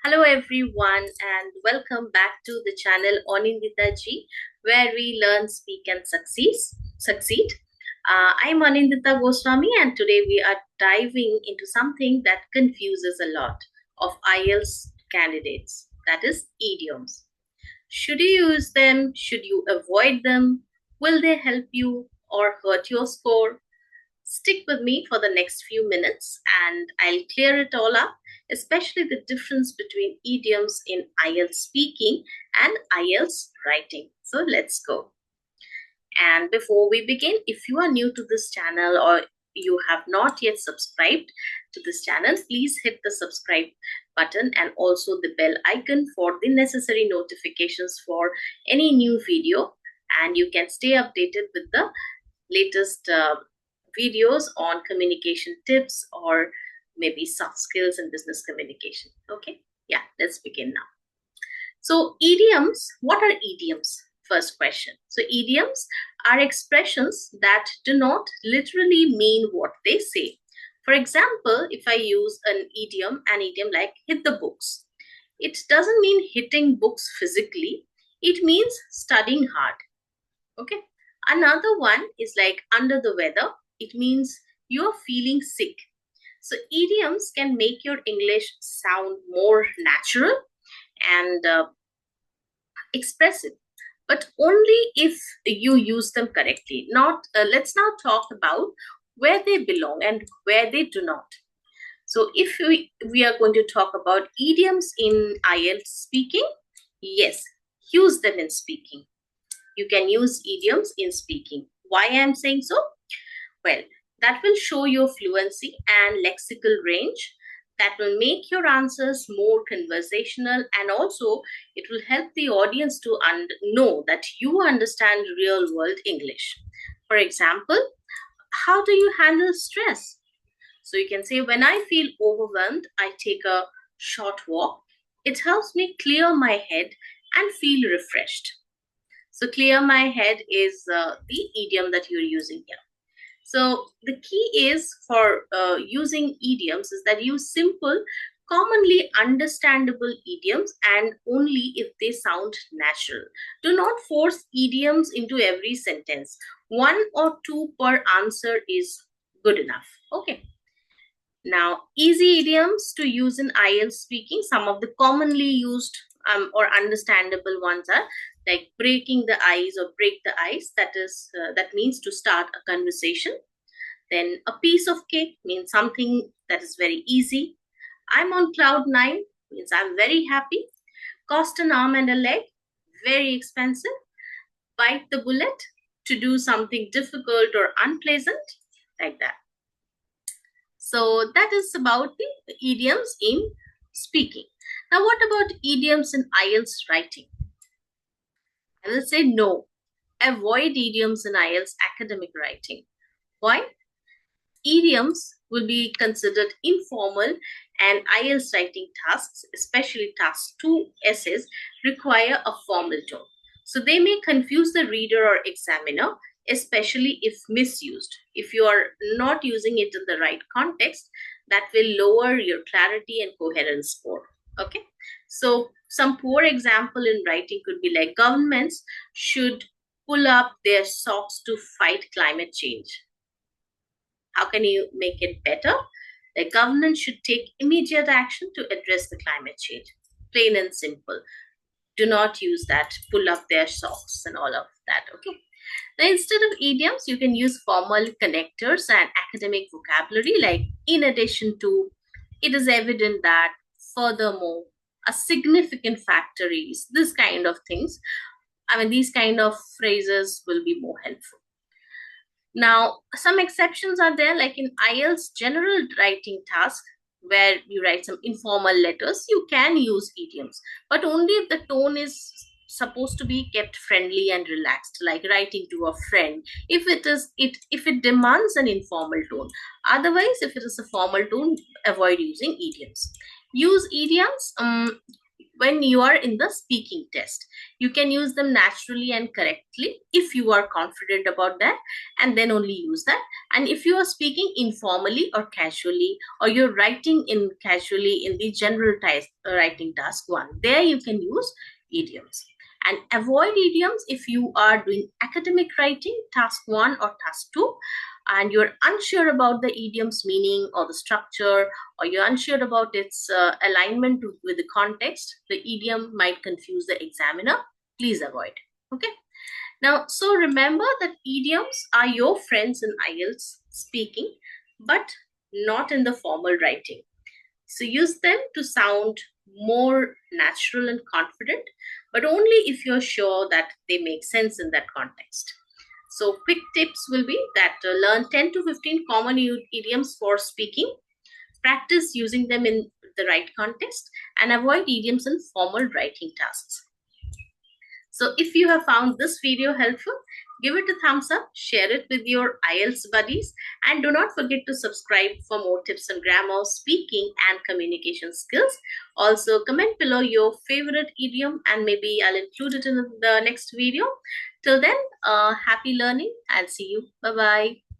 Hello everyone and welcome back to the channel Anindita Ji, where we learn, speak and succeed. I'm Anindita Goswami and today we are diving into something that confuses a lot of IELTS candidates, that is idioms. Should you use them? Should you avoid them? Will they help you or hurt your score? Stick with me for the next few minutes and I'll clear it all up, especially the difference between idioms in IELTS speaking and IELTS writing. So let's go. And before we begin, if you are new to this channel or you have not yet subscribed to this channel, please hit the subscribe button and also the bell icon for the necessary notifications for any new video, and you can stay updated with the latest videos on communication tips or maybe soft skills and business communication. Okay, yeah, let's begin now. So idioms, what are idioms? First question. So idioms are expressions that do not literally mean what they say. For example, if I use an idiom like hit the books, it doesn't mean hitting books physically, it means studying hard. Okay. Another one is like under the weather, it means you're feeling sick. So idioms can make your English sound more natural and expressive, but only if you use them correctly. Not let's now talk about where they belong and where they do not. So if we are going to talk about idioms in IELTS speaking, yes, use them in speaking. You can use idioms in speaking. Why I am saying so? Well, that will show your fluency and lexical range. That will make your answers more conversational, and also it will help the audience to know that you understand real world English. For example, how do you handle stress? So you can say, when I feel overwhelmed, I take a short walk. It helps me clear my head and feel refreshed. So clear my head is the idiom that you're using here. So the key is for using idioms is that use simple, commonly understandable idioms and only if they sound natural. Do not force idioms into every sentence. One or two per answer is good enough. Okay. Now, easy idioms to use in IELTS speaking. Some of the commonly used or understandable ones are like breaking the ice or break the ice. That means to start a conversation. Then a piece of cake means something that is very easy. I'm on cloud nine means I'm very happy. Cost an arm and a leg, very expensive. Bite the bullet, to do something difficult or unpleasant, like that. So that is about the idioms in speaking. Now, what about idioms in IELTS writing? I will say no. Avoid idioms in IELTS academic writing. Why? Idioms will be considered informal, and IELTS writing tasks, especially task 2 essays, require a formal tone. So they may confuse the reader or examiner, especially if misused. If you are not using it in the right context, that will lower your clarity and coherence score. Okay. So some poor example in writing could be like governments should pull up their socks to fight climate change. How can you make it better? The government should take immediate action to address the climate change. Plain and simple. Do not use that, pull up their socks and all of that, okay? Now, instead of idioms, you can use formal connectors and academic vocabulary like in addition to, it is evident that, furthermore, a significant factor is, this kind of things. I mean, these kind of phrases will be more helpful. Now, some exceptions are there, like in IELTS general writing task, where you write some informal letters, you can use idioms, but only if the tone is supposed to be kept friendly and relaxed, like writing to a friend. If it demands an informal tone, otherwise, if it is a formal tone, avoid using idioms. Use idioms when you are in the speaking test. You can use them naturally and correctly if you are confident about that, and then only use that. And if you are speaking informally or casually, or you're writing in casually in the general writing task 1, there you can use idioms. And avoid idioms if you are doing academic writing, task 1 or task 2, and you're unsure about the idiom's meaning or the structure, or you're unsure about its alignment with the context. The idiom might confuse the examiner. Please avoid. Okay. Now, so remember that idioms are your friends in IELTS speaking, but not in the formal writing. So use them to sound more natural and confident, but only if you're sure that they make sense in that context. So quick tips will be that learn 10 to 15 common idioms for speaking, practice using them in the right context, and avoid idioms in formal writing tasks. So if you have found this video helpful, give it a thumbs up, share it with your IELTS buddies, and do not forget to subscribe for more tips on grammar, speaking, and communication skills. Also, comment below your favorite idiom and maybe I'll include it in the next video. Till then, happy learning and see you. Bye-bye.